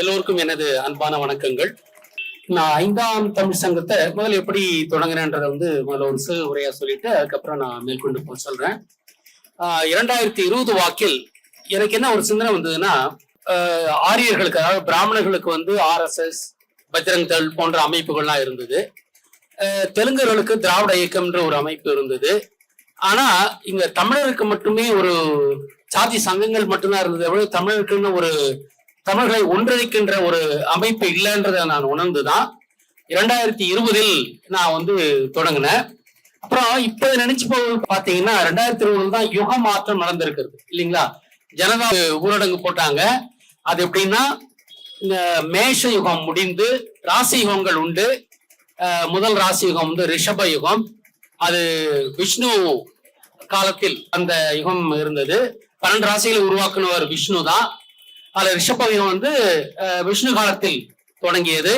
எல்லோருக்கும் எனது அன்பான வணக்கங்கள். நான் 5ஆம் தமிழ் சங்கத்தை முதல்ல எப்படி தொடங்கினேன்றதை முதல்ல ஒரு சிறு உரையா சொல்லிட்டு அதுக்கப்புறம் நான் மேற்கொண்டு போய் சொல்றேன். 2020 வாக்கில் எனக்கு என்ன ஒரு சிந்தனை வந்ததுன்னா, ஆரியர்களுக்கு அதாவது பிராமணர்களுக்கு RSS, பஜ்ரங் தள் போன்ற அமைப்புகள்லாம் இருந்தது. தெலுங்கர்களுக்கு திராவிட இயக்கம்ன்ற ஒரு அமைப்பு இருந்தது. ஆனா இங்க தமிழருக்கு மட்டுமே ஒரு சாதி சங்கங்கள் மட்டும்தான் இருந்தது. தமிழருக்குன்னு ஒரு தமிழர்களை ஒன்றிணைக்கின்ற ஒரு அமைப்பு இல்லைன்றதை நான் உணர்ந்துதான் 2020 நான் தொடங்கினேன். அப்புறம் இப்ப நினைச்சு போய் பாத்தீங்கன்னா 2020 தான் யுக மாற்றம் நடந்திருக்கிறது இல்லைங்களா? ஜனதா ஊரடங்கு போட்டாங்க. அது எப்படின்னா, இந்த மேஷ யுகம் முடிந்து ராசி யுகங்கள் உண்டு. முதல் ராசி யுகம் ரிஷப யுகம். அது விஷ்ணு காலத்தில் அந்த யுகம் இருந்தது. 12 ராசிகளை உருவாக்குனவர் விஷ்ணு தான். அதுல ரிஷப யுகம் விஷ்ணு காலத்தில் தொடங்கியது.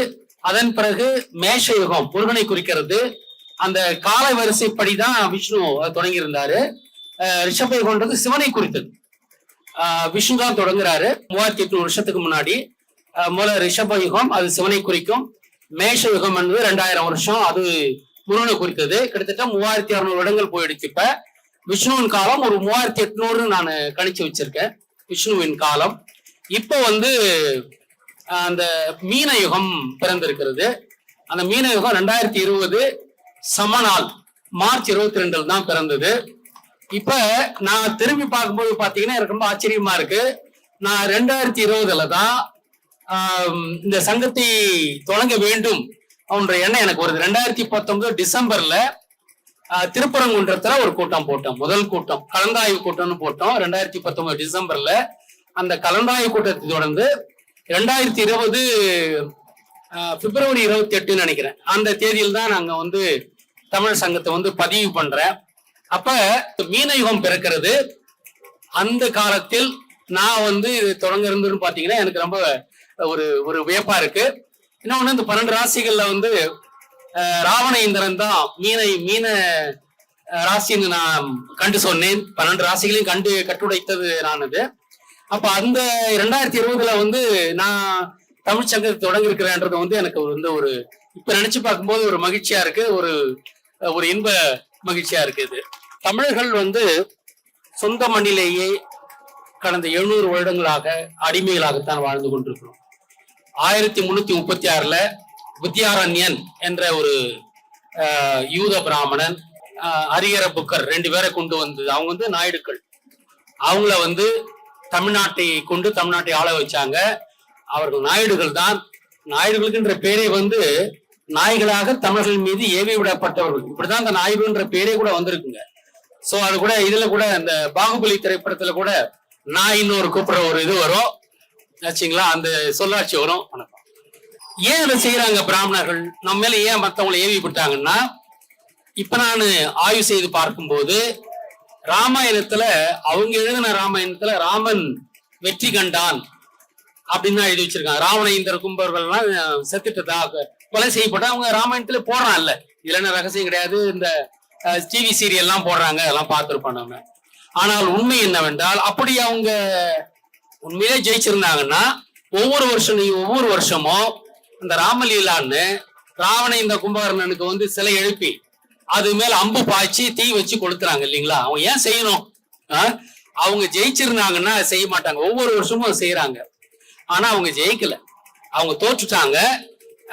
அதன் பிறகு மேஷ யுகம் முருகனை குறிக்கிறது. அந்த கால வரிசைப்படிதான் விஷ்ணு தொடங்கி இருந்தாரு. ரிஷப யுகம்ன்றது சிவனை குறித்தது. விஷ்ணு தான் தொடங்குறாரு 3800 வருஷத்துக்கு முன்னாடி. முதல்ல ரிஷப யுகம் அது சிவனை குறிக்கும். மேஷ யுகம் 2000 வருஷம் அது முருகனை குறித்தது. கிட்டத்தட்ட 3600 வருடங்கள் போயிடுச்சு. இப்ப விஷ்ணுவின் காலம் ஒரு 3800 நான் கணிச்சு வச்சிருக்கேன். விஷ்ணுவின் காலம் இப்ப அந்த மீன யுகம் பிறந்திருக்கிறது. அந்த மீன யுகம் 2020 சமநாள் மார்ச் 22 தான் பிறந்தது. இப்ப நான் திரும்பி பார்க்கும்போது பாத்தீங்கன்னா எனக்கு ரொம்ப ஆச்சரியமா இருக்கு. நான் 2020 தான் இந்த சங்கத்தை தொடங்க வேண்டும் அப்படின்ற எண்ணம் எனக்கு வருது. 2019 டிசம்பர்ல திருப்பரங்குன்றத்துல ஒரு கூட்டம் போட்டோம். முதல் கூட்டம் கலந்தாய்வு கூட்டம்னு போட்டோம் 2019 டிசம்பர்ல. அந்த கலந்தாய்வு கூட்டத்தை தொடர்ந்து 2020 பிப்ரவரி 28 நினைக்கிறேன் அந்த தேதியில் தான் நாங்க தமிழ் சங்கத்தை பதிவு பண்றேன். அப்ப மீன யுகம் பிறக்கிறது. அந்த காலத்தில் நான் இது தொடங்க இருந்ததுன்னு பாத்தீங்கன்னா எனக்கு ரொம்ப ஒரு வியப்பா இருக்கு. இன்னொன்னு இந்த 12 ராசிகள்ல ராவண இந்திரன் தான் மீன ராசின்னு நான் கண்டு சொன்னேன். 12 ராசிகளையும் கண்டு கட்டுடைத்தது நானது. அப்ப அந்த 2020 நான் தமிழ் சங்கத்தை தொடங்கி இருக்கிறேன்றது எனக்கு ஒரு இப்ப நினைச்சு பார்க்கும்போது ஒரு மகிழ்ச்சியா இருக்கு. ஒரு இன்ப மகிழ்ச்சியா இருக்கு. இது தமிழர்கள் சொந்த மண்ணிலேயே கடந்த 700 வருடங்களாக அடிமைகளாகத்தான் வாழ்ந்து கொண்டிருக்கிறோம். 1336 வித்யாரண்யன் என்ற ஒரு யூத பிராமணன், ஹரிஹர புக்கர் 2 பேரை கொண்டு அவங்க நாயுடுக்கள். அவங்கள தமிழ்நாட்டை கொண்டு தமிழ்நாட்டை ஆள வச்சாங்க. அவர்கள் நாயுடுகள் தான். நாயுடுகளுக்குன்ற பேரே நாய்களாக தமிழர்கள் மீது ஏவி விடப்பட்டவர்கள். இப்படிதான் அந்த நாயுடுன்ற பேரே கூட வந்திருக்குங்க. சோ அது கூட இதுல கூட இந்த பாகுபலி திரைப்படத்துல கூட நாயின்னு ஒரு கூப்பிடுற ஒரு இது வரும் ஆச்சுங்களா, அந்த சொல்லாட்சி வரும். ஏன் அதை செய்யறாங்க பிராமணர்கள் நம்ம மேல? ஏன் மத்தவங்களை ஏவி விட்டாங்கன்னா, இப்ப நான் ஆய்வு செய்து பார்க்கும்போது ராமாயணத்துல அவங்க எழுதின ராமாயணத்துல ராமன் வெற்றி கண்டான் அப்படின்னு தான் எழுதி வச்சிருக்காங்க. ராவண இந்திர கும்பர்கள்லாம் செத்துட்டதாக கொலை செய்யப்பட்ட அவங்க ராமாயணத்துல போடுறான்ல. இதுல என்ன ரகசியம் கிடையாது. இந்த டிவி சீரியல்லாம் போடுறாங்க, அதெல்லாம் பார்த்துருப்போம் நம்ம. ஆனால் உண்மை என்னவென்றால், அப்படி அவங்க உண்மையிலே ஜெயிச்சிருந்தாங்கன்னா ஒவ்வொரு வருஷமும் இந்த ராமலீலான்னு ராவண இந்த கும்பகர்ணனுக்கு சிலை எழுப்பி அது மேல அம்பு பாய்ச்சி தீ வச்சு கொளுத்துறாங்க இல்லைங்களா? அவங்க ஏன் செய்யணும்? அவங்க ஜெயிச்சிருந்தாங்கன்னா செய்ய மாட்டாங்க. ஒவ்வொரு வருஷமும் செய்யறாங்க. ஆனா அவங்க ஜெயிக்கல, அவங்க தோற்றுட்டாங்க.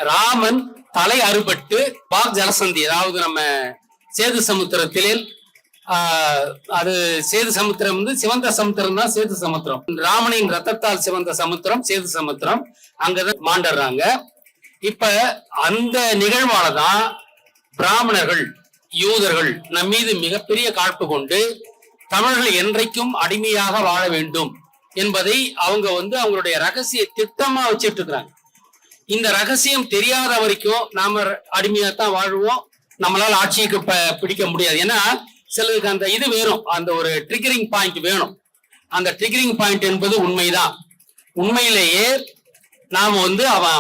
ராமன் தலை அறுபட்டு பாக் ஜலசந்தி, அதாவது நம்ம சேது சமுத்திரத்தில், அது சேது சமுத்திரம் சிவந்த சமுத்திரம் தான் சேது சமுத்திரம். ராமனின் ரத்தத்தால் சிவந்த சமுத்திரம் சேது சமுத்திரம். அங்கதான் மாண்டறாங்க. இப்ப அந்த நிகழ்வாலதான் பிராமணர்கள் யூதர்கள் நம் மீது மிகப்பெரிய காழ்ப்பு கொண்டு தமிழர்கள் என்றைக்கும் அடிமையாக வாழ வேண்டும் என்பதை அவங்க அவங்களுடைய ரகசிய திட்டமா வச்சிட்டு இருக்கிறாங்க. இந்த ரகசியம் தெரியாத வரைக்கும் நாம அடிமையாத்தான் வாழ்வோம். நம்மளால ஆட்சிக்கு பிடிக்க முடியாது. ஏன்னா சிலருக்கு அந்த இது வேணும், அந்த ஒரு ட்ரிகரிங் பாயிண்ட் வேணும். அந்த ட்ரிகரிங் பாயிண்ட் என்பது உண்மைதான். உண்மையிலேயே நாம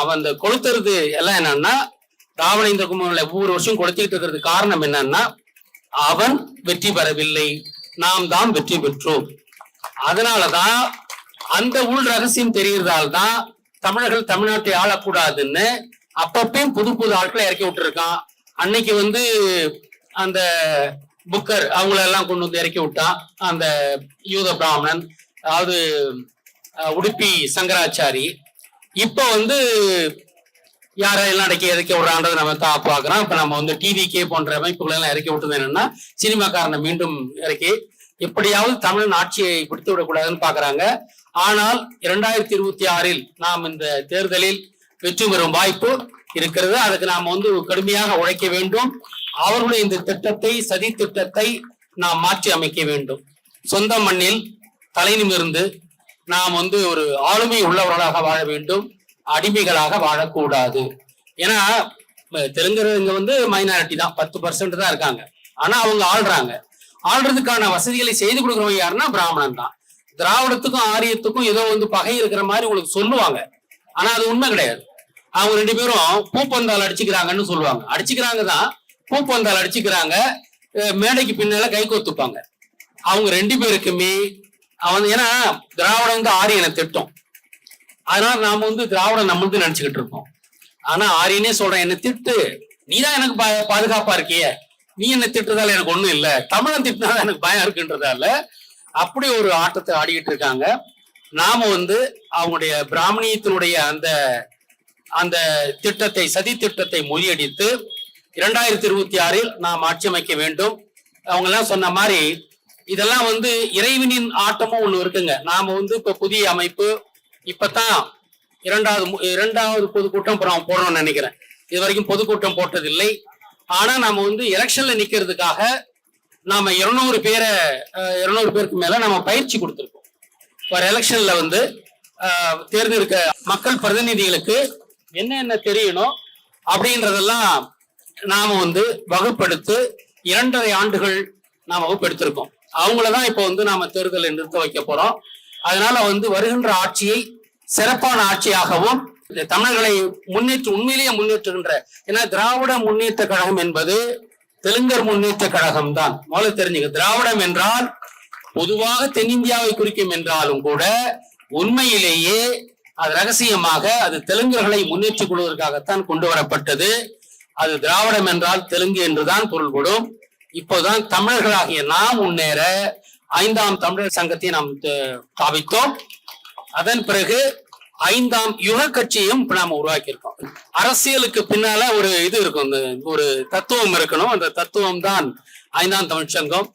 அவன் அந்த கொளுத்துறது எல்லாம் என்னன்னா, ராவண இந்த கும்பகர்ணனை ஒவ்வொரு வருஷம் கொடுத்துக்கிட்டு இருக்கிறது காரணம் என்னன்னா, அவன் வெற்றி பெறவில்லை, நாம் தான் வெற்றி பெற்றோம். அதனாலதான் அந்த உள் ரகசியம் தெரிகிறதால்தான் தமிழர்கள் தமிழ்நாட்டை ஆளக்கூடாதுன்னு அப்பப்பயும் புது புது ஆட்களை இறக்கி விட்டுருக்கான். அன்னைக்கு வந்து அந்த புக்கர் அவங்களெல்லாம் கொண்டு வந்து இறக்கி விட்டான். அந்த யூத பிராமணன், அதாவது உடுப்பி சங்கராச்சாரி. இப்ப வந்து யாரெல்லாம் இறக்கி விடுறான்றது நம்ம தான் பாக்குறோம். இப்ப நம்ம வந்து டிவிகே போன்ற அமைப்புகள் எல்லாம் இறக்கி விட்டது என்னன்னா, சினிமாக்காரனை மீண்டும் இறக்கி எப்படியாவது தமிழன் ஆட்சியை பிடித்து விடக்கூடாதுன்னு பாக்குறாங்க. ஆனால் 2026 நாம் இந்த தேர்தலில் வெற்றி பெறும் வாய்ப்பு இருக்கிறது. அதுக்கு நாம் வந்து கடுமையாக உழைக்க வேண்டும். அவர்களுடைய இந்த திட்டத்தை, சதி திட்டத்தை நாம் மாற்றி அமைக்க வேண்டும். சொந்த மண்ணில் தலை நிமிர்ந்து நாம் வந்து ஒரு ஆளுமை உள்ளவர்களாக வாழ வேண்டும், அடிமைகளாக வாழக்கூடாது. ஏன்னா தெலுங்குங்க வந்து மைனாரிட்டி தான், 10% தான் இருக்காங்க. ஆனா அவங்க ஆள்றதுக்கான வசதிகளை செய்து கொடுக்குறவங்க யாருன்னா பிராமணன் தான். திராவிடத்துக்கும் ஆரியத்துக்கும் ஏதோ வந்து பகை இருக்கிற மாதிரி உங்களுக்கு சொல்லுவாங்க. ஆனா அது உண்மை கிடையாது. அவங்க 2 பேரும் பூப்பந்தால் அடிச்சுக்கிறாங்கன்னு சொல்லுவாங்க. அடிச்சுக்கிறாங்க தான், பூப்பந்தால் அடிச்சுக்கிறாங்க, மேடைக்கு பின்னால கை கோத்துப்பாங்க. அவங்க 2 பேருக்குமே ஏன்னா திராவிடம் வந்து ஆரியனை திட்டம். அதனால நாம வந்து திராவிடம் நம்மளுக்கு நினைச்சுக்கிட்டு இருக்கோம். ஆனா ஆரியனே சொல்றேன், என்ன திட்டு, நீதான் எனக்கு பாதுகாப்பா இருக்கிய, நீ என்ன திட்டுறதால எனக்கு ஒண்ணும் இல்லை, தமிழன் திட்டினாதான் எனக்கு பயம் இருக்குன்றதால அப்படி ஒரு ஆட்டத்தை ஆடிக்கிட்டு இருக்காங்க. நாம வந்து அவங்களுடைய பிராமணியத்தினுடைய அந்த திட்டத்தை, சதி திட்டத்தை முறியடித்து 2026 நாம் ஆட்சி அமைக்க வேண்டும். அவங்க எல்லாம் சொன்ன மாதிரி இதெல்லாம் வந்து இறைவனின் ஆட்டமும் ஒண்ணு இருக்குங்க. நாம வந்து இப்ப புதிய அமைப்பு இப்பதான் இரண்டாவது பொதுக்கூட்டம் போடணும்னு நினைக்கிறேன். இது வரைக்கும் பொதுக்கூட்டம் போட்டதில்லை. ஆனா நாம வந்து எலெக்ஷன்ல நிக்கிறதுக்காக நாம 200 பேருக்கு மேல நம்ம பயிற்சி கொடுத்திருக்கோம். ஒரு எலெக்ஷன்ல வந்து தேர்ந்தெடுக்க மக்கள் பிரதிநிதிகளுக்கு என்ன தெரியணும் அப்படின்றதெல்லாம் நாம வந்து வகுப்பெடுத்து 2.5 ஆண்டுகள் நாம வகுப்பெடுத்திருக்கோம். அவங்களதான் இப்ப வந்து நாம தேர்தலை நிறுத்த வைக்க போறோம். அதனால வந்து வருகின்ற ஆட்சியை சிறப்பான ஆட்சியாகவும் தமிழர்களை உண்மையிலேயே முன்னேற்றுகின்ற, ஏன்னா திராவிட முன்னேற்ற கழகம் என்பது தெலுங்கர் முன்னேற்ற கழகம் தான். முதல்ல தெரிஞ்சுக்க, திராவிடம் என்றால் பொதுவாக தென்னிந்தியாவை குறிக்கும் என்றாலும் கூட உண்மையிலேயே அது ரகசியமாக அது தெலுங்கர்களை முன்னேற்றிக் கொள்வதற்காகத்தான் கொண்டு வரப்பட்டது. அது திராவிடம் என்றால் தெலுங்கு என்றுதான் பொருள்படும். இப்போதான் தமிழர்களாகிய நாம் முன்னேற 5ஆம் தமிழர் சங்கத்தை நாம் ஸ்தாபித்தோம். அதன் பிறகு 5ஆம் யுக கட்சியும் இப்ப நாம உருவாக்கியிருக்கோம். அரசியலுக்கு பின்னால ஒரு இது இருக்கும், ஒரு தத்துவம் இருக்கணும். அந்த தத்துவம் தான் 5ஆம் தமிழ் சங்கம்.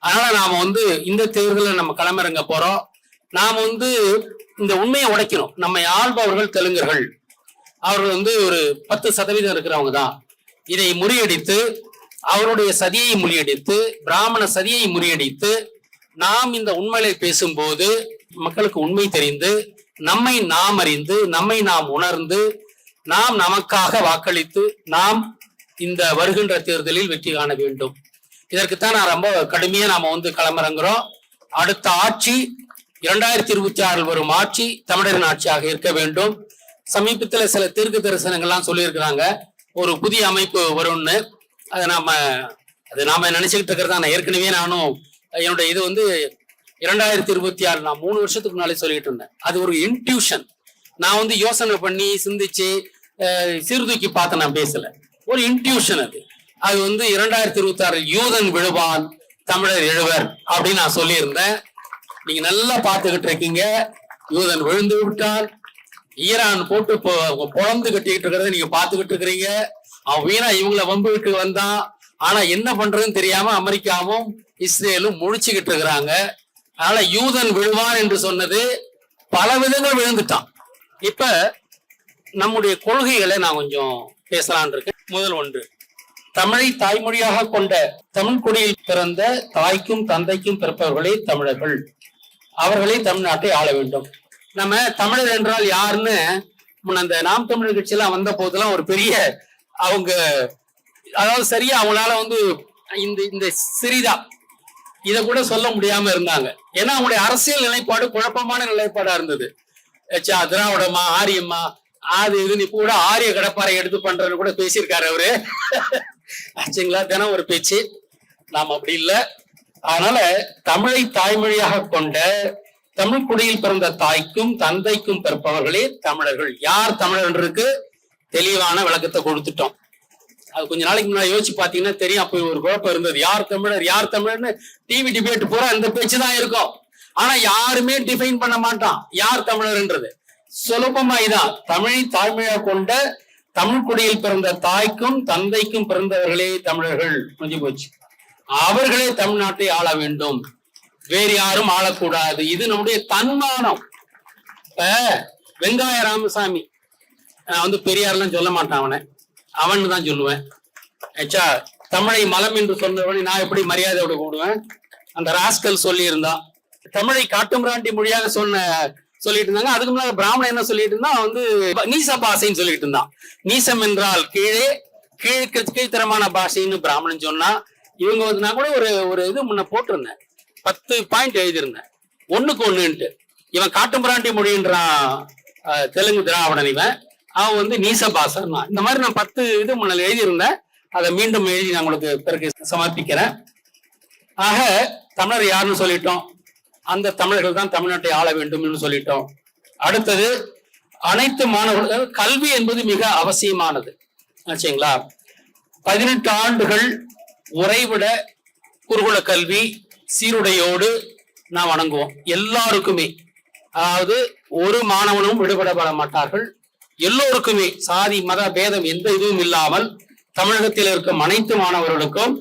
அதனால நாம வந்து இந்த தேர்தலில் நம்ம களமிறங்க போறோம். நாம வந்து இந்த உண்மையை உடைக்கணும். நம்ம ஆள்பவர்கள் தெலுங்கர்கள், அவர்கள் வந்து ஒரு 10% இருக்கிறவங்க தான். இதை முறியடித்து, அவருடைய சதியை முறியடித்து, பிராமண சதியை முறியடித்து, நாம் இந்த உண்மையை பேசும்போது மக்களுக்கு உண்மை தெரிந்து, நம்மை நாம் அறிந்து, நம்மை நாம் உணர்ந்து, நாம் நமக்காக வாக்களித்து, நாம் இந்த வருகின்ற தேர்தலில் வெற்றி காண வேண்டும். இதற்குத்தான் நான் ரொம்ப கடுமையா நாம வந்து களமிறங்குறோம். அடுத்த ஆட்சி 2026 வரும் ஆட்சி தமிழரின் ஆட்சியாக இருக்க வேண்டும். சமீபத்துல சில தீர்க்க தரிசனங்கள்லாம் சொல்லியிருக்கிறாங்க, ஒரு புதிய அமைப்பு வரும்னு. அதை நாம நினைச்சுக்கிட்டு இருக்கிறதா. நான் ஏற்கனவே நானும் என்னுடைய இது வந்து 2026 நான் 3 வருஷத்துக்கு முன்னாலே சொல்லிட்டு இருந்தேன். அது ஒரு இன்ட்யூஷன். நான் வந்து யோசனை பண்ணி சிந்திச்சு சீர்தூக்கி பார்த்து நான் பேசல, ஒரு இன்ட்யூஷன். அது வந்து 2026 யூதன் விழுவான் தமிழர் எழுவர் அப்படின்னு நான் சொல்லியிருந்தேன். நீங்க நல்லா பார்த்துக்கிட்டு இருக்கீங்க. யூதன் விழுந்து விட்டான். ஈரான் போட்டு பொழந்து கட்டிக்கிட்டு இருக்கிறத நீங்க பார்த்துக்கிட்டு இருக்கிறீங்க. அவன் வீணா இவங்களை வம்பு விட்டு வந்தான். ஆனா என்ன பண்றதுன்னு தெரியாம அமெரிக்காவும் இஸ்ரேலும் முழிச்சுக்கிட்டு இருக்கிறாங்க. அதனால யூதன் விழுவான் என்று சொன்னது பல விதங்கள் விழுந்துட்டான். இப்ப நம்முடைய கொள்கைகளை நான் கொஞ்சம் பேசலான் இருக்கேன். முதல் ஒன்று, தமிழை தாய்மொழியாக கொண்ட தமிழ் குடியில் பிறந்த தாய்க்கும் தந்தைக்கும் பிறப்பவர்களே தமிழர்கள். அவர்களே தமிழ்நாட்டை ஆள வேண்டும். நம்ம தமிழர் என்றால் யாருன்னு அந்த நாம் தமிழர் கட்சியெல்லாம் வந்த போதெல்லாம் ஒரு பெரிய அவங்க, அதாவது சரியா அவங்களால வந்து இந்த சிறிதா இதை கூட சொல்ல முடியாம இருந்தாங்க. ஏன்னா அவங்களுடைய அரசியல் நிலைப்பாடு குழப்பமான நிலைப்பாடா இருந்தது. திராவிடமா ஆரியம்மா அது இதுன்னு இப்ப கூட ஆரிய கடப்பாறை எடுத்து பண்றன்னு கூட பேசியிருக்காரு அவரு. ஆச்சுங்களா, தினம் ஒரு பேச்சு. நாம் அப்படி இல்லை. அதனால தமிழை தாய்மொழியாக கொண்ட தமிழ் குடியில் பிறந்த தாய்க்கும் தந்தைக்கும் பிறப்பவர்களே தமிழர்கள். யார் தமிழர்களுக்கு தெளிவான விளக்கத்தை கொடுத்துட்டோம். அது கொஞ்ச நாளைக்கு முன்னாடி யோசிச்சு பாத்தீங்கன்னா தெரியும். அப்போ ஒரு குழப்பம் இருந்தது, யார் தமிழர் யார் தமிழர்னு. டிவி டிபேட் பூரா இந்த பேச்சு தான் இருக்கும். ஆனா யாருமே டிஃபைன் பண்ண மாட்டான் யார் தமிழர்ன்றது. சுலபமா இதான், தமிழை தாய்மையா கொண்ட தமிழ் குடியில் பிறந்த தாய்க்கும் தந்தைக்கும் பிறந்தவர்களே தமிழர்கள். முடிஞ்சு போச்சு. அவர்களே தமிழ்நாட்டை ஆள வேண்டும், வேறு யாரும் ஆளக்கூடாது. இது நம்முடைய தன்மானம். இப்ப வெங்காய ராமசாமி, நான் வந்து பெரியார்லாம் சொல்ல மாட்டான், அவன் தான் சொல்லுவேன். ஆச்சா, தமிழை மலம் என்று சொன்னவனை நான் எப்படி மரியாதையோட கூடுவேன்? அந்த ராஸ்கல் சொல்லி இருந்தான். தமிழை காட்டுமிராண்டி மொழியாக சொல்லிட்டு இருந்தாங்க. அதுக்கு முன்னாடி பிராமணன் என்ன சொல்லிட்டு இருந்தான், வந்து நீச பாஷைன்னு சொல்லிட்டு இருந்தான். நீசம் என்றால் கீழே, கீழ்த்தரமான பாஷைன்னு பிராமணன் சொன்னா. இவங்க வந்து நான் கூட ஒரு இது முன்ன போட்டிருந்தேன், 10 பாயிண்ட் எழுதியிருந்தேன், 1க்கு 1ன்ட்டு. இவன் காட்டுமிராண்டி மொழின்றான் தெலுங்கு திராவிடன், அவன் வந்து நீச பாஷன்னா. இந்த மாதிரி நான் 10 இது முன்னால் எழுதியிருந்தேன். அதை மீண்டும் எழுதி நான் உங்களுக்கு பிறகு சமர்ப்பிக்கிறேன். ஆக தமிழர் யாருன்னு சொல்லிட்டோம், அந்த தமிழர்கள் தான் தமிழ்நாட்டை ஆள வேண்டும் சொல்லிட்டோம். அடுத்தது, அனைத்து மாணவர்கள் கல்வி என்பது மிக அவசியமானது. ஆச்சுங்களா? 18 ஆண்டுகள் உறைவிட குருகுல கல்வி சீருடையோடு நாம் வணங்குவோம் எல்லாருக்குமே. அதாவது ஒரு மாணவனும் விடுபடப்பட மாட்டார்கள். எல்லோருக்குமே சாதி மத பேதம் எந்த இதுவும் இல்லாமல் தமிழகத்தில் இருக்கும் அனைத்து மாணவர்களுக்கும்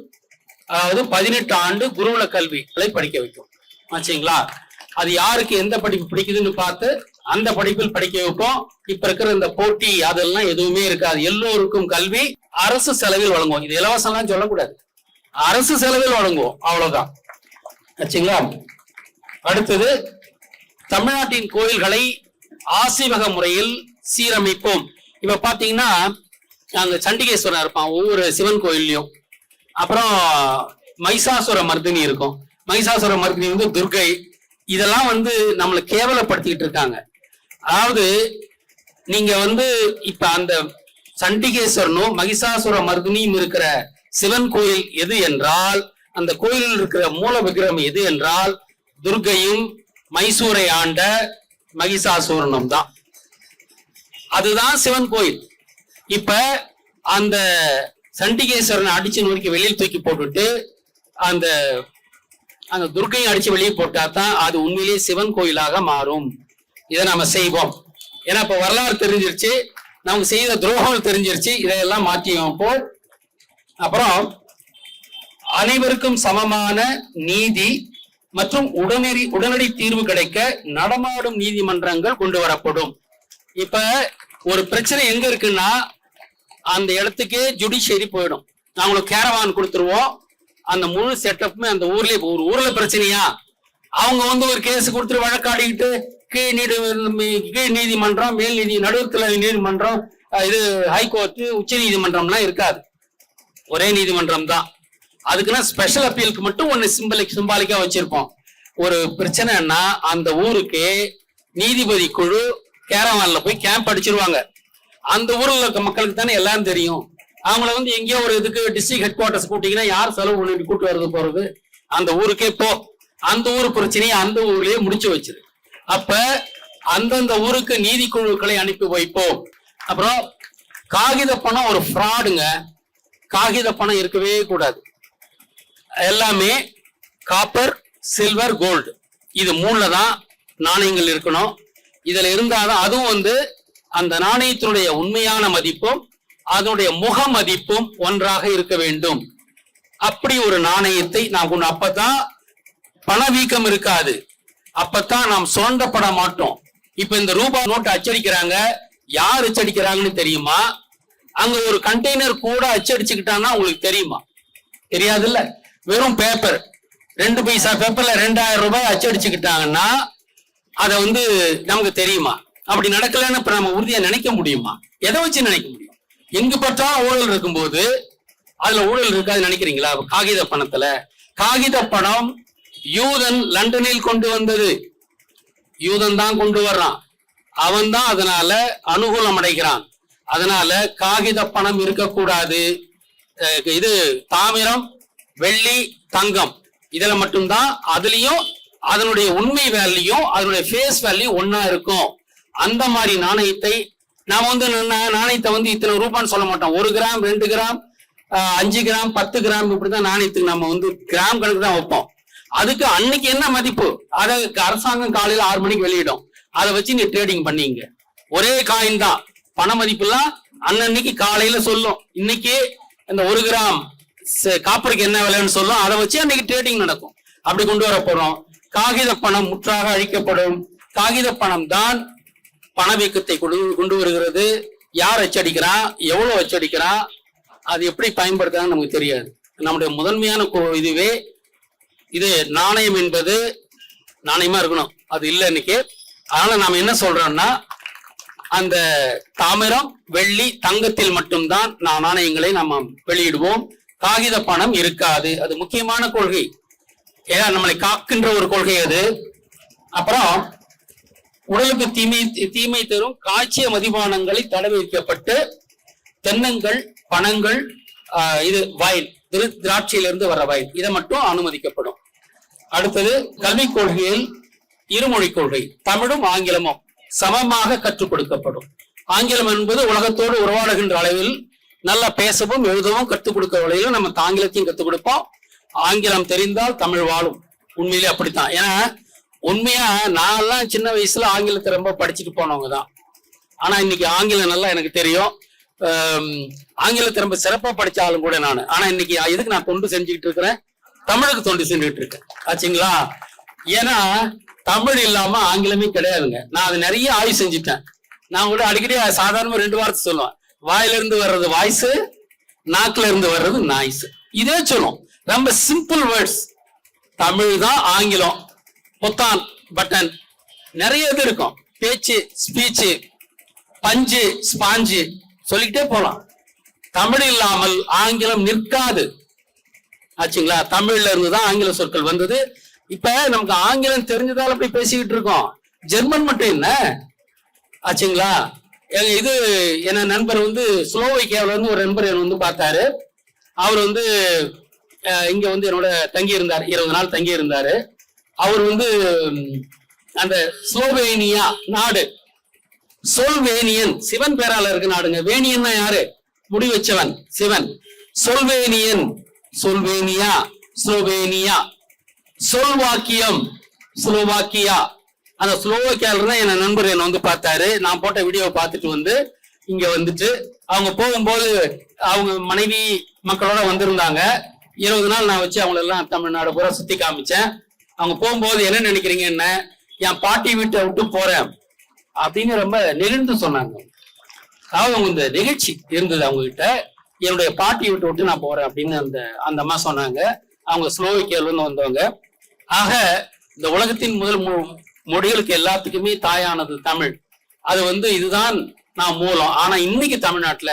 அதாவது 18 ஆண்டு குருகுல கல்விகளை படிக்க வைக்கும். ஆச்சுங்களா? அது யாருக்கு எந்த படிப்பு பிடிக்குதுன்னு பார்த்து அந்த படிப்பில் படிக்க வைப்போம். இப்ப இருக்கிற இந்த போட்டி அதெல்லாம் எதுவுமே இருக்காது. எல்லோருக்கும் கல்வி அரசு செலவில் வழங்குவோம். இது இலவசம்லாம் சொல்லக்கூடாது, அரசு செலவில் வழங்குவோம், அவ்வளவுதான். ஆச்சுங்களா? அடுத்தது, தமிழ்நாட்டின் கோயில்களை ஆசீவக முறையில் சீரமைப்போம். இப்ப பாத்தீங்கன்னா அங்க சண்டிகேஸ்வரன் இருப்பான் ஒவ்வொரு சிவன் கோயில்லையும். அப்புறம் மைசாசுர மர்தினி இருக்கும். மைசாசுர மர்தினி வந்து துர்கை. இதெல்லாம் வந்து நம்மளை கேவலப்படுத்திக்கிட்டு இருக்காங்க. அதாவது நீங்க வந்து இப்ப அந்த சண்டிகேஸ்வரனும் மகிஷாசுர மர்தினியும் இருக்கிற சிவன் கோயில் எது என்றால், அந்த கோயிலில் இருக்கிற மூல விக்கிரகம் எது என்றால் துர்கையும் மைசூரை ஆண்ட மகிஷாசுரனும் தான். அதுதான் சிவன் கோயில். இப்ப அந்த சண்டிகேஸ்வரனை அடிச்சு நோக்கி வெளியில் தூக்கி போட்டுட்டு அந்த அந்த துர்கையை அடிச்சு வெளியே போட்டா தான் அது உண்மையிலேயே சிவன் கோயிலாக மாறும். இதை நம்ம செய்வோம். ஏன்னா இப்ப வரலாறு தெரிஞ்சிருச்சு, நமக்கு செய்த துரோகம் தெரிஞ்சிருச்சு. இதையெல்லாம் மாற்றி வைப்போம். அப்புறம் அனைவருக்கும் சமமான நீதி மற்றும் உடனடி தீர்வு கிடைக்க நடமாடும் நீதிமன்றங்கள் கொண்டு வரப்படும். இப்ப ஒரு பிரச்சனை எங்க இருக்குன்னா அந்த இடத்துக்கே ஜுடிஷியரி போயிடும். நாங்களுக்கு கேரவான் கொடுத்துருவோம். அந்த முழு செட்டப்புமே அந்த ஊர்ல பிரச்சனையா அவங்க வந்து ஒரு கேஸ் கொடுத்துட்டு வழக்காடிக்கிட்டு கீழ் நீதிமன்றம், மேல் நடுத்தர நீதிமன்றம், இது ஹைகோர்ட், உச்ச நீதிமன்றம்லாம் இருக்காது. ஒரே நீதிமன்றம் தான். அதுக்குன்னா ஸ்பெஷல் அப்பீலுக்கு மட்டும் ஒன்னு சிம்பாலிக்கா வச்சிருப்போம். ஒரு பிரச்சனைன்னா அந்த ஊருக்கு நீதிபதி குழு கேரவான்ல போய் கேம்ப் அடிச்சிருவாங்க. அந்த ஊர்ல இருக்க மக்களுக்கு தானே எல்லாம் தெரியும். அவங்கள வந்து எங்கேயோ ஒரு இதுக்கு டிஸ்ட்ரிக்ட் ஹெட் குவார்டர்ஸ் கூட்டிங்கன்னா யார் செலவு பண்ணி கூட்டு வருது போறது? அந்த ஊருக்கே போ, அந்த ஊர் பிரச்சனையை அந்த ஊர்லயே முடிச்சு வச்சிரு. அப்ப அந்தந்த ஊருக்கு நீதி குழுக்களை அனுப்பி வைப்போம். அப்புறம் காகித பணம் ஒரு ஃப்ராடுங்க. காகித பணம் இருக்கவே கூடாது. எல்லாமே காப்பர், சில்வர், கோல்டு, இது 3ல தான் நாணயங்கள் இருக்கணும். இதுல இருந்தாதான் அதுவும் வந்து அந்த நாணயத்தினுடைய உண்மையான மதிப்பும் அதனுடைய முக மதிப்பும் ஒன்றாக இருக்க வேண்டும். அப்படி ஒரு நாணயத்தை நாம் கொண்டு, அப்பதான் பணவீக்கம் இருக்காது, அப்பதான் நாம் சுரண்டப்பட மாட்டோம். இப்ப இந்த ரூபாய் நோட்டு அச்சடிக்கிறாங்க, யார் அச்சடிக்கிறாங்கன்னு தெரியுமா? அங்க ஒரு கண்டெய்னர் கூட அச்சடிச்சுக்கிட்டான்னா உங்களுக்கு தெரியுமா? தெரியாதுல்ல. வெறும் பேப்பர், 2 பைசா பேப்பர்ல 2000 ரூபாய் அச்சடிச்சுக்கிட்டாங்கன்னா அதை வந்து நமக்கு தெரியுமா? அப்படி நடக்கலன்னு இப்ப நம்ம உறுதியா நினைக்க முடியுமா? எதை வச்சு நினைக்க முடியும்? எங்கு பார்த்தாலும் ஊழல் இருக்கும்போது அதுல ஊழல் இருக்காது நினைக்கிறீங்களா? காகித பணத்துல, காகித பணம் யூதன் லண்டனில் கொண்டு வந்தது. யூதன் தான் கொண்டு வர்றான், அவன் தான் அதனால அனுகூலம் அடைகிறான். அதனால காகித பணம் இருக்கக்கூடாது. இது தாமிரம், வெள்ளி, தங்கம், இதுல மட்டும்தான். அதுலயும் அதனுடைய உண்மை வேல்யூ அதனுடைய ஃபேஸ் வேல்யூ ஒன்னா இருக்கும். அந்த மாதிரி நாணயத்தை நாம வந்து நாணயத்தை வந்து இத்தனை ரூபான்னு சொல்ல மாட்டோம். 1 கிராம் 2 கிராம் 5 கிராம் 10 கிராம் இப்படிதான் நாணயத்துக்கு நம்ம வந்து கிராம் கணக்கு தான் வைப்போம். அதுக்கு அன்னைக்கு என்ன மதிப்பு அதை அரசாங்கம் காலையில 6 மணிக்கு வெளியிடும். அதை வச்சு நீ ட்ரேடிங் பண்ணீங்க. ஒரே காயின் தான், பண மதிப்புலாம் அன்னன்னைக்கு காலையில சொல்லும். இன்னைக்கு இந்த 1 கிராம் காப்பருக்கு என்ன விலைன்னு சொல்லும். அதை வச்சு அன்னைக்கு ட்ரேடிங் நடக்கும். அப்படி கொண்டு வர போறோம். காகித பணம் முற்றாக அழிக்கப்படும். காகித பணம் தான் பணவீக்கத்தை கொண்டு வருகிறது. யார் அச்சடிக்கிறான், எவ்வளவு அச்சடிக்கிறான், அது எப்படி பயன்படுத்துறான்னு நமக்கு தெரியாது. நம்முடைய முதன்மையான இதுவே இது நாணயம் என்பது நாணயமா இருக்கணும். அது இல்லை இன்னைக்கு. அதனால நாம என்ன சொல்றோம்னா, அந்த தாமிரம் வெள்ளி தங்கத்தில் மட்டும்தான் நாணயங்களை நம்ம வெளியிடுவோம். காகித பணம் இருக்காது. அது முக்கியமான கொள்கை. ஏன்னா நம்மளை காக்கின்ற ஒரு கொள்கை அது. அப்புறம் உடலுக்கு தீமை தரும் காய்ச்சிய மதிபானங்களை தடை வைக்கப்பட்டு தென்னங்கள் பணங்கள் இது வயல் திராட்சையிலிருந்து வர வயல் இதை மட்டும் அனுமதிக்கப்படும். அடுத்தது கல்விக் கொள்கையில் இருமொழி கொள்கை. தமிழும் ஆங்கிலமும் சமமாக கற்றுக் கொடுக்கப்படும். ஆங்கிலம் என்பது உலகத்தோடு உறவாடுகின்ற அளவில் நல்லா பேசவும் எழுதவும் கற்றுக் கொடுக்க வழியிலும் நம்ம ஆங்கிலத்தையும் கற்றுக் கொடுப்போம். ஆங்கிலம் தெரிந்தால் தமிழ் வாழும். உண்மையிலே அப்படித்தான். ஏன்னா உண்மையா நான் எல்லாம் சின்ன வயசுல ஆங்கிலத்தை ரொம்ப படிச்சுட்டு போனவங்க தான். ஆனா இன்னைக்கு ஆங்கிலம் நல்லா எனக்கு தெரியும். ஆங்கிலத்தை ரொம்ப சிறப்பா படிச்சாலும் கூட நான். ஆனா இன்னைக்கு எதுக்கு நான் தொண்டு செஞ்சுக்கிட்டு இருக்கிறேன்? தமிழுக்கு தொண்டு செஞ்சுக்கிட்டு இருக்கேன். ஆச்சுங்களா? ஏன்னா தமிழ் இல்லாம ஆங்கிலமே கிடையாதுங்க. நான் அது நிறைய ஆய்வு செஞ்சுட்டேன். நான் கூட அடிக்கடி சாதாரண 2 வார்த்தை சொல்லுவேன். வாயில இருந்து வர்றது வாய்ஸ், நாக்குல இருந்து வர்றது நாய்ஸ். இதே சொல்லும். ரொம்ப சிம்பிள் வேர்ட்ஸ். தமிழ் தான் ஆங்கிலம். பொத்தான் பட்டன் நிறைய இது இருக்கும். பேச்சு ஸ்பீச்சு, பஞ்சு ஸ்பாஞ்சு சொல்லிக்கிட்டே போலாம். தமிழ் இல்லாமல் ஆங்கிலம் நிற்காது. ஆச்சுங்களா? தமிழ்ல இருந்துதான் ஆங்கில சொற்கள் வந்தது. இப்ப நமக்கு ஆங்கிலம் தெரிஞ்சதால அப்படி பேசிக்கிட்டு இருக்கோம். ஜெர்மன் மட்டும் என்ன ஆச்சுங்களா? இது என்ன நண்பர் வந்து ஸ்லோவைக்கியாவில இருந்து ஒரு நண்பர் என்ன வந்து பார்த்தாரு. அவர் வந்து இங்க வந்து என்னோட தங்கி இருந்தார். 20 நாள் தங்கி இருந்தாரு. அவர் வந்து அந்த ஸ்லோவேனியா நாடு, சொல்வேனியன் சிவன் பேரால இருக்கு நாடுங்க. வேணியன்னா யாரு? முடி வச்சவன் சிவன். சொல்வேனியன், சொல்வேனியா, ஸ்லோவேனியா. சொல்வாக்கியம், ஸ்லோவாக்கியா. அந்த ஸ்லோவாக்கியால தான் என் நண்பர் என்ன வந்து பார்த்தாரு. நான் போட்ட வீடியோவை பார்த்துட்டு வந்து இங்க வந்துட்டு அவங்க போகும்போது அவங்க மனைவி மக்களோட வந்திருந்தாங்க. 20 நாள் நான் வச்சு அவங்களெல்லாம் தமிழ்நாடு பூரா சுத்தி காமிச்சேன். அவங்க போகும்போது என்ன நினைக்கிறீங்க, என்ன என் பாட்டி வீட்டை விட்டு போறேன் அப்படின்னு ரொம்ப நெகிழ்ந்து சொன்னாங்க. அதாவது அவங்க இந்த நிகழ்ச்சி இருந்தது அவங்க கிட்ட. என்னுடைய பாட்டி விட்டு நான் போறேன் அப்படின்னு அந்த அம்மா சொன்னாங்க. அவங்க ஸ்லோவேக்கியால இருந்து வந்தவங்க. ஆக இந்த உலகத்தின் முதல் மொழிகளுக்கு எல்லாத்துக்குமே தாயானது தமிழ். அது வந்து இதுதான் நான் மூலம். ஆனா இன்னைக்கு தமிழ்நாட்டுல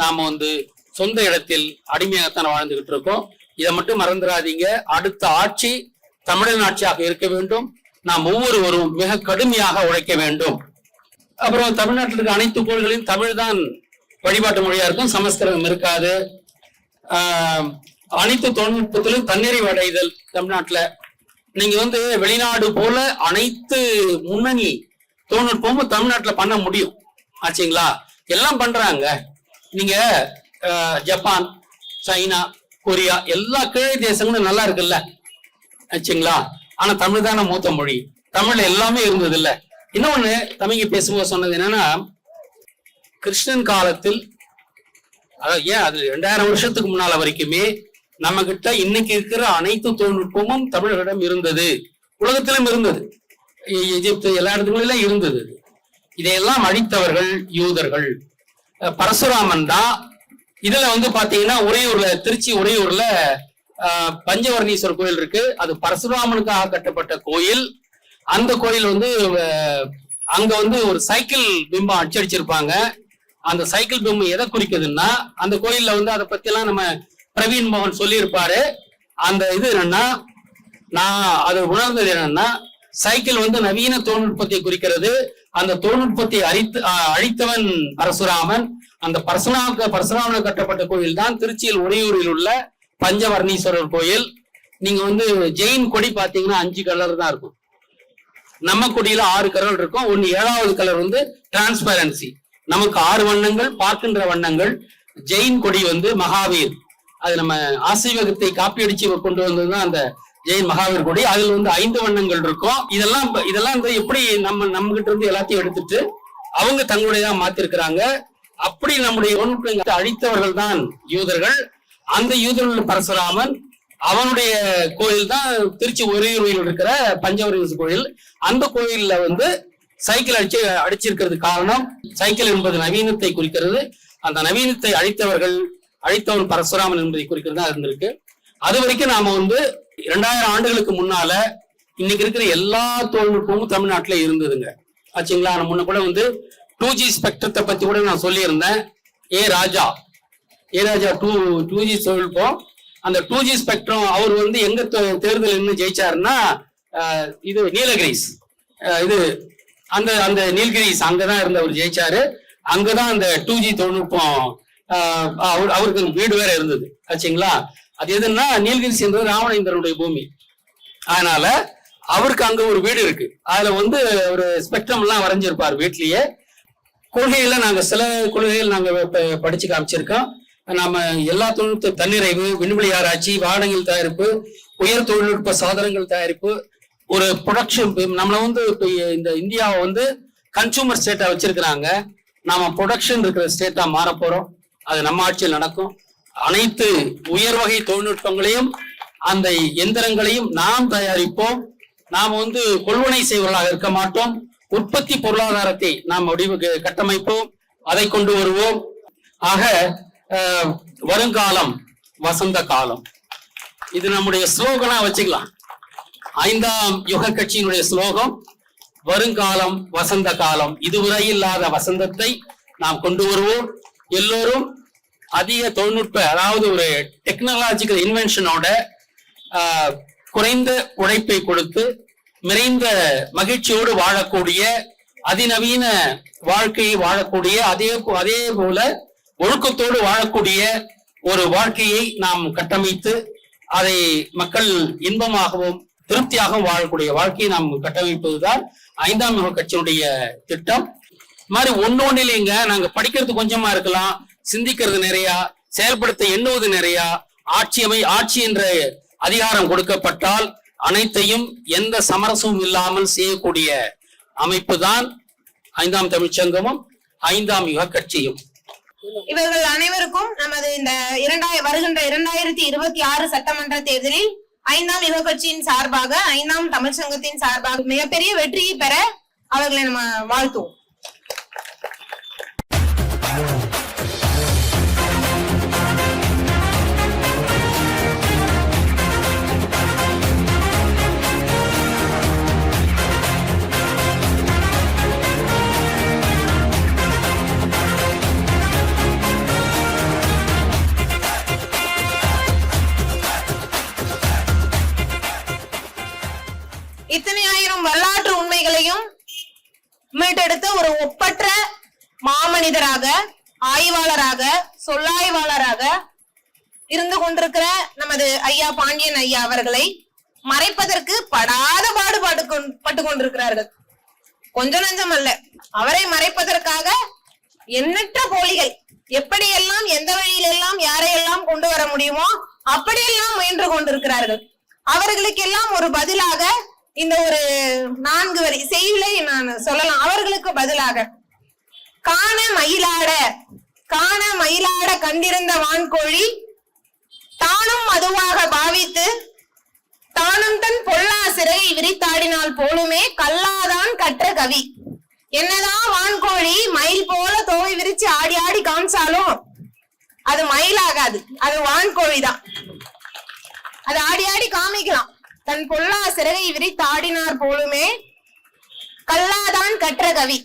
நாம வந்து சொந்த இடத்தில் அடிமையாகத்தான் வாழ்ந்துகிட்டு இருக்கோம். இதை மட்டும் மறந்துடாதீங்க. அடுத்த ஆட்சி தமிழின் ஆட்சியாக இருக்க வேண்டும். நாம் ஒவ்வொருவரும் மிக கடுமையாக உழைக்க வேண்டும். அப்புறம் தமிழ்நாட்டில் இருக்க அனைத்து கோள்களிலும் தமிழ் தான் வழிபாட்டு மொழியா இருக்கும். சமஸ்கிருதம் இருக்காது. அனைத்து தொழில்நுட்பத்திலும் தன்னிறைவு அடைதல் தமிழ்நாட்டுல. நீங்க வந்து வெளிநாடு போல அனைத்து முன்னணி தொழில்நுட்பமும் தமிழ்நாட்டுல பண்ண முடியும். ஆச்சுங்களா? எல்லாம் பண்றாங்க. நீங்க ஜப்பான், சைனா, கொரியா எல்லா கீழே தேசங்களும் நல்லா இருக்குல்ல. ஆச்சுங்களா? ஆனா தமிழ் தானே மூத்த மொழி. தமிழ்ல எல்லாமே இருந்தது இல்ல. இன்னொன்னு தமிழ் பேசும்போது சொன்னது என்னன்னா, கிருஷ்ணன் காலத்தில், அதாவது ஏன் அது 2000 வருஷத்துக்கு முன்னால வரைக்குமே நம்ம கிட்ட இன்னைக்கு இருக்கிற அனைத்து தொழில்நுட்பமும் தமிழர்களிடம் இருந்தது. உலகத்திலும் இருந்தது. எகிப்து எல்லா இடத்துகளிலும் இருந்தது. இதையெல்லாம் அழித்தவர்கள் யூதர்கள். பரசுராமன் தான். இதுல வந்து பாத்தீங்கன்னா உறையூர்ல, திருச்சி உறையூர்ல பஞ்சவர்ணீஸ்வரர் கோயில் இருக்கு. அது பரசுராமனுக்காக கட்டப்பட்ட கோயில். அந்த கோயில் வந்து அங்க வந்து ஒரு சைக்கிள் பிம்பம் அச்சடிச்சிருப்பாங்க. அந்த சைக்கிள் பிம்பம் எதை குறிக்குதுன்னா, அந்த கோயில்ல வந்து அதை பத்தி எல்லாம் நம்ம பிரவீன் மோகன் சொல்லி இருப்பாரு. அந்த இது என்னன்னா, நான் அது உணர்ந்தது என்னன்னா, சைக்கிள் வந்து நவீன தொழில்நுட்பத்தை குறிக்கிறது. அந்த தொழில்நுட்பத்தை அழித்தவன் பரசுராமன். அந்த பரசுராமனுக்கு கட்டப்பட்ட கோயில் தான் திருச்சியில் உறையூரில் உள்ள பஞ்சவர்ணீஸ்வரர் கோயில். நீங்க வந்து ஜெயின் கொடி பாத்தீங்கன்னா 5 கலர் தான் இருக்கும். நம்ம கொடியில 6 கலர் இருக்கும். ஒன்னு 7வது கலர் வந்து டிரான்ஸ்பரன்சி. நமக்கு 6 வண்ணங்கள், பார்க்கின்ற வண்ணங்கள். ஜெயின் கொடி வந்து மகாவீர், அது நம்ம ஆசீவகத்தை காப்பி அடிச்சு கொண்டு வந்ததுதான் அந்த ஜெயின் மகாவீர் கொடி. அதுல வந்து 5 வண்ணங்கள் இருக்கும். இதெல்லாம் எப்படி நம்ம கிட்ட இருந்து எல்லாத்தையும் எடுத்துட்டு அவங்க தங்களுடையதான் மாத்திருக்கிறாங்க. அப்படி நம்முடைய தொழில்நுட்பங்களை அழித்தவர்கள் தான் யூதர்கள். அந்த யூதர்கள் பரசுராமன், அவனுடைய கோயில் தான் திருச்சி உறையூரில் இருக்கிற பஞ்சவரீச கோயில். அந்த கோயில்ல வந்து சைக்கிள் அடிச்சிருக்கிறது காரணம், சைக்கிள் என்பது நவீனத்தை குறிக்கிறது. அந்த நவீனத்தை அழித்தவன் பரசுராமன் என்பதை குறிக்கிறது தான் இருந்திருக்கு. அது வரைக்கும் நாம வந்து 2000 ஆண்டுகளுக்கு முன்னால இன்னைக்கு இருக்கிற எல்லா தொழில்நுட்பமும் தமிழ்நாட்டுல இருந்ததுங்க ஆச்சுங்களா. நான் முன்ன கூட வந்து 2G ஸ்பெக்ட்ரத்தை பத்தி கூட நான் சொல்லியிருந்தேன். ஏ ராஜா 2G தொழில்நுட்பம். அந்த 2G ஸ்பெக்ட்ரம் அவர் வந்து எங்க தேர்தல் என்ன ஜெயிச்சாருன்னா இது நீலகிரிஸ், இது அந்த நீலகிரிஸ் அங்கதான் இருந்தவர் ஜெயிச்சாரு. அங்கதான் அந்த 2G தொழில்நுட்பம் அவருக்கு வீடு வேற இருந்தது ஆச்சுங்களா. அது எதுன்னா நீலகிரிஸ் என்பது ராவணேந்திரனுடைய பூமி. அதனால அவருக்கு அங்க ஒரு வீடு இருக்கு. அதுல வந்து ஒரு ஸ்பெக்ட்ரம் எல்லாம் வரைஞ்சிருப்பார் வீட்லயே. கொள்கையில நாங்க சில கொள்கைகள் நாங்க படிச்சு காமிச்சிருக்கோம். நாம எல்லா தொழில்நுட்ப தன்னிறைவு, விண்வெளி ஆராய்ச்சி, வாகனங்கள் தயாரிப்பு, உயர் தொழில்நுட்ப சாதனங்கள் தயாரிப்பு, ஒரு ப்ரொடக்ஷன். நம்மள வந்து இந்த இந்தியாவை வந்து கன்சூமர் ஸ்டேட்டா வச்சிருக்கிறாங்க. நாம ப்ரொடக்ஷன் இருக்கிற ஸ்டேட்டா மாற போறோம். அது நம்ம ஆட்சியில் நடக்கும். அனைத்து உயர் வகை தொழில்நுட்பங்களையும் அந்த எந்திரங்களையும் நாம் தயாரிப்போம். நாம் வந்து கொள்வனை செய்வர்களாக இருக்க மாட்டோம். உற்பத்தி பொருளாதாரத்தை நாம் கட்டமைப்போம், அதை கொண்டு வருவோம். ஆக வருங்காலம் வசந்த காலம், இது நம்முடைய ஸ்லோகனா வச்சுக்கலாம். 5ஆம் யுக கட்சியினுடைய ஸ்லோகம் வருங்காலம் வசந்த காலம். இதுவரை இல்லாத வசந்தத்தை நாம் கொண்டு வருவோம். எல்லோரும் அதிக தொழில்நுட்ப, அதாவது ஒரு டெக்னாலஜிக்கல் இன்வென்ஷனோட குறைந்த உழைப்பை கொடுத்து நிறைந்த மகிழ்ச்சியோடு வாழக்கூடிய, அதிநவீன வாழ்க்கையை வாழக்கூடிய, அதே போல ஒழுக்கத்தோடு வாழக்கூடிய ஒரு வாழ்க்கையை நாம் கட்டமைத்து அதை மக்கள் இன்பமாகவும் திருப்தியாகவும் வாழக்கூடிய வாழ்க்கையை நாம் கட்டமைப்பதுதான் 5ஆம் யுக கட்சியினுடைய திட்டம். மாதிரி ஒன்னொன்னிலேங்க நாங்க படிக்கிறது கொஞ்சமா இருக்கலாம், சிந்திக்கிறது நிறையா, செயல்படுத்த எண்ணுவது நிறையா. ஆட்சி என்ற அதிகாரம் கொடுக்கப்பட்டால் அனைத்தையும் எந்த சமரசமும் இல்லாமல் செய்யக்கூடிய அமைப்பு தான் 5ஆம் தமிழ்ச்சங்கமும் 5ஆம் யுக கட்சியும். இவர்கள் அனைவருக்கும் நமது இந்த வருகின்ற 2026 சட்டமன்ற தேர்தலில் 5ஆம் யுக கட்சியின் சார்பாக, 5ஆம் தமிழ்ச்சங்கத்தின் சார்பாக மிகப்பெரிய வெற்றியை பெற அவர்களை நம்ம வாழ்த்துவோம். இத்தனை ஆயிரம் வரலாற்று உண்மைகளையும் மீட்டெடுத்த ஒரு ஒப்பற்ற மாமனிதராக, ஆய்வாளராக, சொல்லாய்வாளராக இருந்து கொண்டிருக்கிற நமது ஐயா பாண்டியன் ஐயா அவர்களை மறைப்பதற்கு படாத பாடுபட்டு கொண்டிருக்கிறார்கள். கொஞ்சம் நஞ்சம் அல்ல. அவரை மறைப்பதற்காக எண்ணற்ற போலிகள் எப்படியெல்லாம், எந்த வழியிலெல்லாம், யாரையெல்லாம் கொண்டு வர முடியுமோ அப்படியெல்லாம் முயன்று கொண்டிருக்கிறார்கள். அவர்களுக்கெல்லாம் ஒரு பதிலாக இந்த ஒரு 4 வரி செய்யுளை நான் சொல்லலாம். அவர்களுக்கு பதிலாக காண மயிலாட கண்டிருந்த வான்கோழி தானும் அதுவாக பாவித்து தானும் தன் பொல்லா சிறையை விரித்தாடினால் போலுமே கல்லாதான் கற்ற கவி. என்னதான் வான்கோழி மயில் போல தோகை விரிச்சு ஆடி ஆடி காமிச்சாலும் அது மயிலாகாது, அது வான்கோழிதான். அது ஆடி ஆடி காமிக்கலாம். தன் பொல்லா சிறகை விரித்தாடினார் போலுமே கல்லாதான் கற்ற கவி.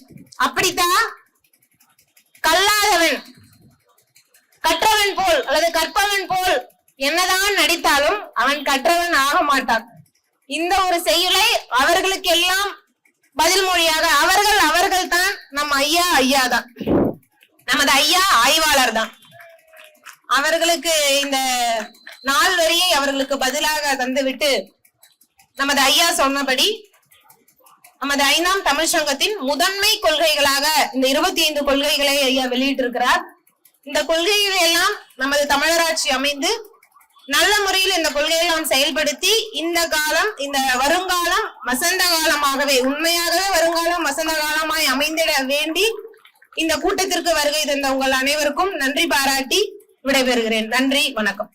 அப்படித்தான் கல்லாதவன் கற்றவன் போல் அல்லது கற்பவன் போல் என்னதான் நடித்தாலும் அவன் கற்றவன் ஆக மாட்டான். இந்த ஒரு செய்யுளை அவர்களுக்கு எல்லாம் பதில் மொழியாக அவர்கள் தான் நம் ஐயா தான், நமது ஐயா ஆய்வாளர் தான். அவர்களுக்கு இந்த நாள் வரியை அவர்களுக்கு பதிலாக தந்துவிட்டு நமது ஐயா சொன்னபடி நமது 5ஆம் தமிழ் சங்கத்தின் முதன்மை கொள்கைகளாக இந்த 25 கொள்கைகளை ஐயா வெளியிட்டிருக்கிறார். இந்த கொள்கைகளை எல்லாம் நமது தமிழராட்சி அமைந்து நல்ல முறையில் இந்த கொள்கையை நாம் செயல்படுத்தி இந்த காலம், இந்த வருங்காலம் வசந்த காலமாகவே, உண்மையாகவே வருங்காலம் வசந்த காலமாய் அமைந்திட வேண்டி இந்த கூட்டத்திற்கு வருகை தந்த உங்கள் அனைவருக்கும் நன்றி பாராட்டி விடைபெறுகிறேன். நன்றி, வணக்கம்.